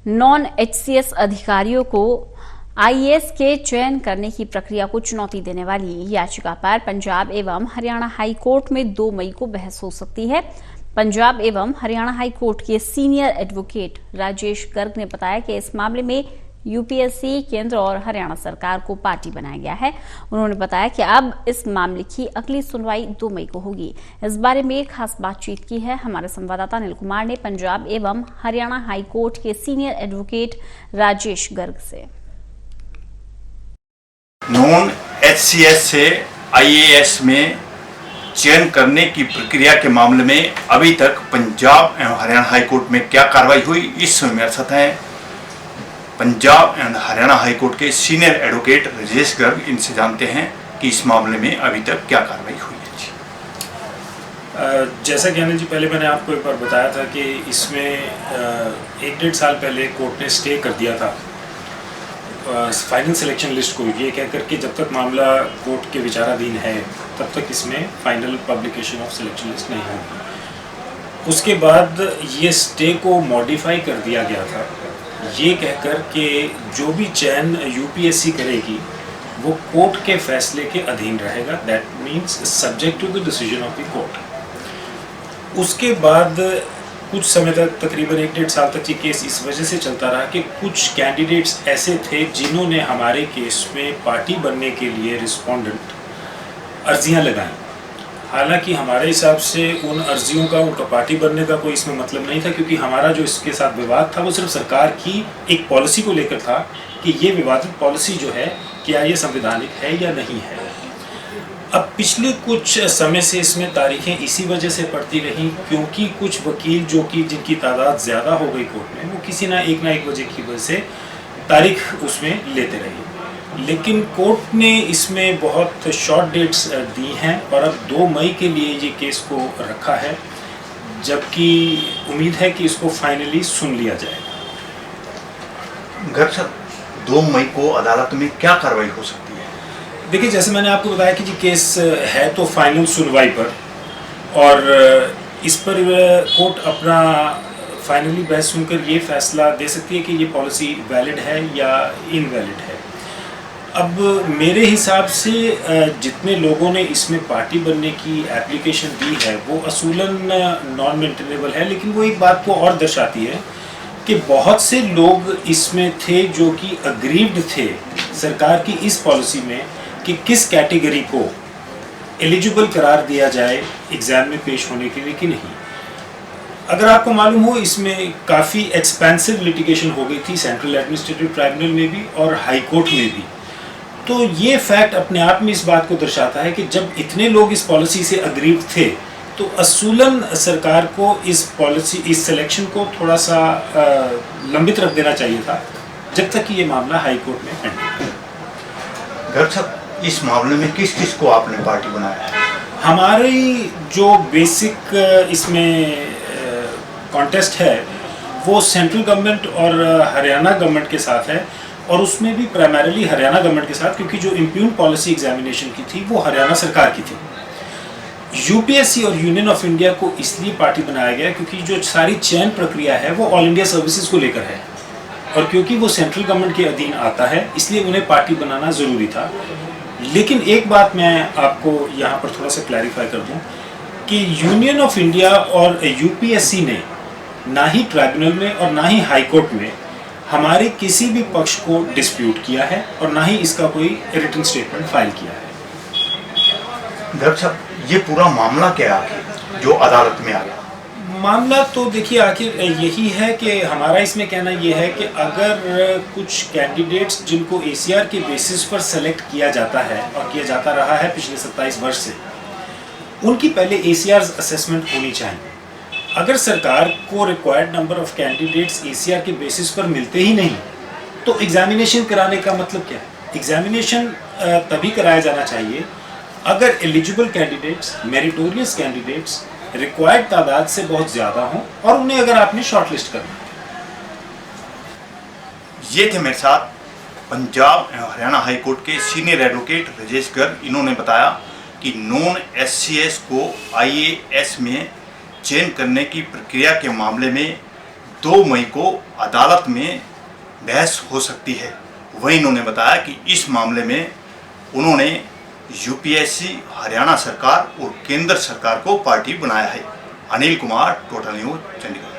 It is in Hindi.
नॉन एचसीएस अधिकारियों को आईएएस के चयन करने की प्रक्रिया को चुनौती देने वाली याचिका पर पंजाब एवं हरियाणा हाई कोर्ट में 2 मई को बहस हो सकती है। पंजाब एवं हरियाणा हाई कोर्ट के सीनियर एडवोकेट राजेश गर्ग ने बताया कि इस मामले में यूपीएससी, केंद्र और हरियाणा सरकार को पार्टी बनाया गया है। उन्होंने बताया कि अब इस मामले की अगली सुनवाई 2 मई को होगी। इस बारे में खास बातचीत की है हमारे संवाददाता अनिल कुमार ने पंजाब एवं हरियाणा हाई कोर्ट के सीनियर एडवोकेट राजेश गर्ग से। नॉन एचसीएस से आईएएस में चयन करने की प्रक्रिया के मामले में अभी तक पंजाब एवं हरियाणा हाई कोर्ट में क्या कार्रवाई हुई, इस समय मेरे साथ हैं पंजाब एवं हरियाणा हाई कोर्ट के सीनियर एडवोकेट राजेश गर्ग। इनसे जानते हैं कि इस मामले में अभी तक क्या कार्रवाई हुई है। जी, जैसा कि अनिल जी, पहले मैंने आपको एक बार बताया था कि इसमें 1-1.5 साल पहले कोर्ट ने स्टे कर दिया था फाइनल सिलेक्शन लिस्ट को, ये कह करके जब तक मामला कोर्ट के विचाराधीन है तब तक इसमें final publication of selection list नहीं होगी। उसके बाद ये स्टे को मॉडिफाई कर दिया गया था, ये कहकर कि जो भी चयन यूपीएससी करेगी वो कोर्ट के फैसले के अधीन रहेगा, that means subject to the decision of the court. उसके बाद कुछ समय तक, तकरीबन 1-1.5 साल तक ये केस इस वजह से चलता रहा कि कुछ कैंडिडेट्स ऐसे थे जिन्होंने हमारे केस में पार्टी बनने के लिए रिस्पोंडेंट अर्जियां लगाईं। हालांकि हमारे हिसाब से उन अर्जियों का, उनका पार्टी बनने का कोई इसमें मतलब नहीं था, क्योंकि हमारा जो इसके साथ विवाद था वो सिर्फ सरकार की एक पॉलिसी को लेकर था कि ये विवादित पॉलिसी जो है क्या ये संवैधानिक है या नहीं है। अब पिछले कुछ समय से इसमें तारीखें इसी वजह से पड़ती रहीं क्योंकि कुछ वकील जो कि जिनकी तादाद ज़्यादा हो गई कोर्ट में, वो किसी ना एक वजह की वजह से तारीख उसमें लेते रहे। लेकिन कोर्ट ने इसमें बहुत शॉर्ट डेट्स दी हैं और अब 2 मई के लिए ये केस को रखा है, जबकि उम्मीद है कि इसको फाइनली सुन लिया जाएगा। गर्ग साहब, 2 मई को अदालत में क्या कार्रवाई हो सकती है? देखिए, जैसे मैंने आपको बताया कि जी केस है तो फाइनल सुनवाई पर, और इस पर कोर्ट अपना फाइनली बहस सुनकर ये फैसला दे सकती है कि ये पॉलिसी वैलिड है या इनवैलिड है। अब मेरे हिसाब से जितने लोगों ने इसमें पार्टी बनने की एप्लीकेशन दी है वो असूलन नॉन मेंटेनेबल है, लेकिन वो एक बात को और दर्शाती है कि बहुत से लोग इसमें थे जो कि अग्रीव्ड थे सरकार की इस पॉलिसी में कि किस कैटेगरी को एलिजिबल करार दिया जाए एग्ज़ाम में पेश होने के लिए कि नहीं। अगर आपको मालूम हो, इसमें काफ़ी एक्सपेंसिव लिटिगेशन हो गई थी सेंट्रल एडमिनिस्ट्रेटिव ट्राइब्यूनल में भी और हाई कोर्ट में भी। तो ये फैक्ट अपने आप में इस बात को दर्शाता है कि जब इतने लोग इस पॉलिसी से अग्रीव थे तो असूलन सरकार को इस पॉलिसी, इस सिलेक्शन को थोड़ा सा लंबित रख देना चाहिए था जब तक कि ये मामला हाई कोर्ट में पेंडिंग है। गर्ग साहब, इस मामले में किस किस को आपने पार्टी बनाया है? हमारी जो बेसिक इसमें कॉन्टेस्ट है वो सेंट्रल गवर्नमेंट और हरियाणा गवर्नमेंट के साथ है, और उसमें भी प्राइमरीली हरियाणा गवर्नमेंट के साथ, क्योंकि जो इम्प्यून पॉलिसी एग्जामिनेशन की थी वो हरियाणा सरकार की थी। यूपीएससी और यूनियन ऑफ इंडिया को इसलिए पार्टी बनाया गया क्योंकि जो सारी चयन प्रक्रिया है वो ऑल इंडिया सर्विसेज को लेकर है, और क्योंकि वो सेंट्रल गवर्नमेंट के अधीन आता है इसलिए उन्हें पार्टी बनाना ज़रूरी था। लेकिन एक बात मैं आपको यहाँ पर थोड़ा सा क्लैरिफाई कर दूँ कि यूनियन ऑफ इंडिया और यूपीएससी ने ना ही ट्राइब्यूनल में और ना ही हाई कोर्ट में हमारे किसी भी पक्ष को डिस्प्यूट किया है और ना ही इसका कोई रिटन स्टेटमेंट फाइल किया है। गर्ग साहब, ये पूरा मामला क्या है जो अदालत में आ गया? मामला तो देखिए आखिर यही है कि हमारा इसमें कहना ये है कि अगर कुछ कैंडिडेट्स जिनको एसीआर के बेसिस पर सेलेक्ट किया जाता है और किया जाता रहा है पिछले 27 वर्ष से, उनकी पहले एसीआर असेसमेंट होनी चाहिए। अगर सरकार को required number of candidates ACR के बेसिस पर मिलते ही नहीं तो एग्जामिनेशन कराने का मतलब क्या है? एग्जामिनेशन तभी कराया जाना चाहिए अगर eligible candidates, meritorious candidates required तादाद से बहुत ज़्यादा हों और उन्हें अगर आपने शॉर्टलिस्ट करना है। ये थे मेरे साथ पंजाब एवं हरियाणा हाई कोर्ट के सीनियर एडवोकेट राजेश गर्ग। इन्होंने बताया कि नॉन एचसीएस को आईएएस में चयन करने की प्रक्रिया के मामले में 2 मई को अदालत में बहस हो सकती है। वहीं इन्होंने बताया कि इस मामले में उन्होंने यूपीएससी, हरियाणा सरकार और केंद्र सरकार को पार्टी बनाया है। Anil Kumar, total news, Chandigarh.